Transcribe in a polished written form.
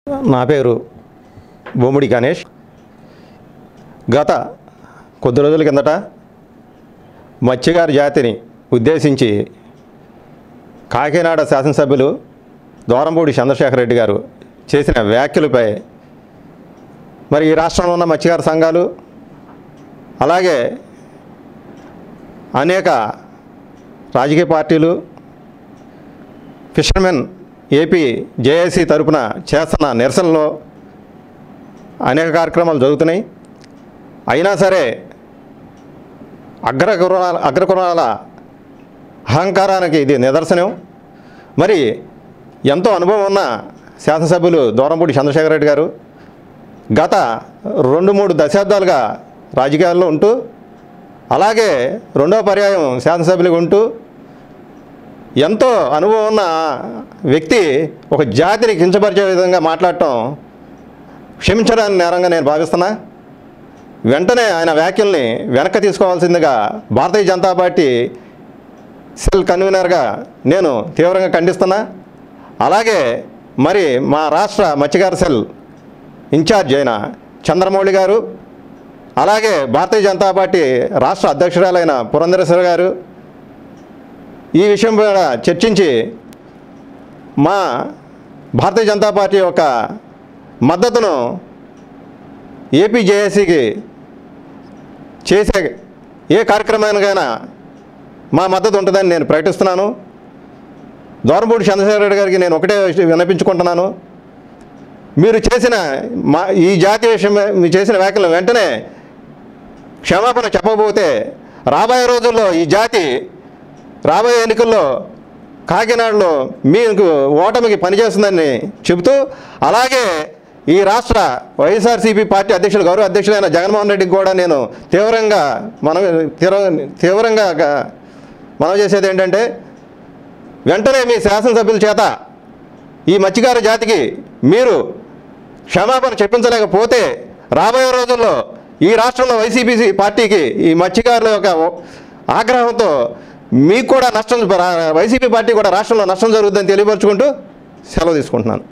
నా పేరు బొమ్మిడి గణేష్. గత కొద్ది రోజుల కిందట మత్స్యకార జాతిని ఉద్దేశించి కాకినాడ శాసనసభ్యులు దూరంపూడి చంద్రశేఖర్ రెడ్డి గారు చేసిన వ్యాఖ్యలపై మరి ఈ రాష్ట్రంలో ఉన్న మత్స్యకార సంఘాలు అలాగే అనేక రాజకీయ పార్టీలు ఫిషర్మెన్ ఏపీ జేఏసీ తరపున చేస్తున్న నిరసనలో అనేక కార్యక్రమాలు జరుగుతున్నాయి. అయినా సరే అగ్రకులాల అహంకారానికి ఇది నిదర్శనం. మరి ఎంతో అనుభవం ఉన్న శాసనసభ్యులు దూరంపూడి చంద్రశేఖర్ రెడ్డి గారు గత 2-3 దశాబ్దాలుగా రాజకీయాల్లో ఉంటూ అలాగే రెండవ పర్యాయం శాసనసభ్యులుగా ఉంటూ ఎంతో అనుభవం ఉన్న వ్యక్తి ఒక జాతిని కించపరిచే విధంగా మాట్లాడటం క్షమించడానికి నేరంగా నేను భావిస్తున్నా. వెంటనే ఆయన వ్యాఖ్యల్ని వెనక్కి తీసుకోవాల్సిందిగా భారతీయ జనతా పార్టీ సెల్ కన్వీనర్గా నేను తీవ్రంగా ఖండిస్తున్నా. అలాగే మరి మా రాష్ట్ర మత్స్యకార సెల్ ఇన్ఛార్జ్ అయిన చంద్రమౌళి గారు, అలాగే భారతీయ జనతా పార్టీ రాష్ట్ర అధ్యక్షురాలైన పురంధరేశ్వరి గారు ఈ విషయం మీద చర్చించి మా భారతీయ జనతా పార్టీ యొక్క మద్దతును ఏపీ జేఏసీకి చేసే ఏ కార్యక్రమానికైనా మా మద్దతు ఉంటుందని నేను ప్రకటిస్తున్నాను. దూరంపూడి చంద్రశేఖర్ రెడ్డి గారికి నేను ఒకటే విన్నపించుకుంటున్నాను, మీరు చేసిన ఈ జాతి విషయం మీరు చేసిన వ్యాఖ్యలు వెంటనే క్షమాపణ చెప్పకపోతే రాబోయే రోజుల్లో ఈ జాతి రాబోయే ఎన్నికల్లో కాకినాడలో మీకు ఓటమికి పనిచేస్తుందని చెబుతూ, అలాగే ఈ రాష్ట్ర వైఎస్ఆర్సీపీ పార్టీ అధ్యక్షులు గౌరవ అధ్యక్షులైన జగన్మోహన్ రెడ్డికి కూడా నేను తీవ్రంగా మనం చేసేది ఏంటంటే వెంటనే మీ శాసనసభ్యుల చేత ఈ మత్స్యకార జాతికి మీరు క్షమాపణ చెప్పించలేకపోతే రాబోయే రోజుల్లో ఈ రాష్ట్రంలో వైసీపీ పార్టీకి ఈ మత్స్యకారుల యొక్క ఆగ్రహంతో మీకు కూడా నష్టం, వైసీపీ పార్టీ కూడా రాష్ట్రంలో నష్టం జరుగుతుందని తెలియపరుచుకుంటూ సెలవు తీసుకుంటున్నాను.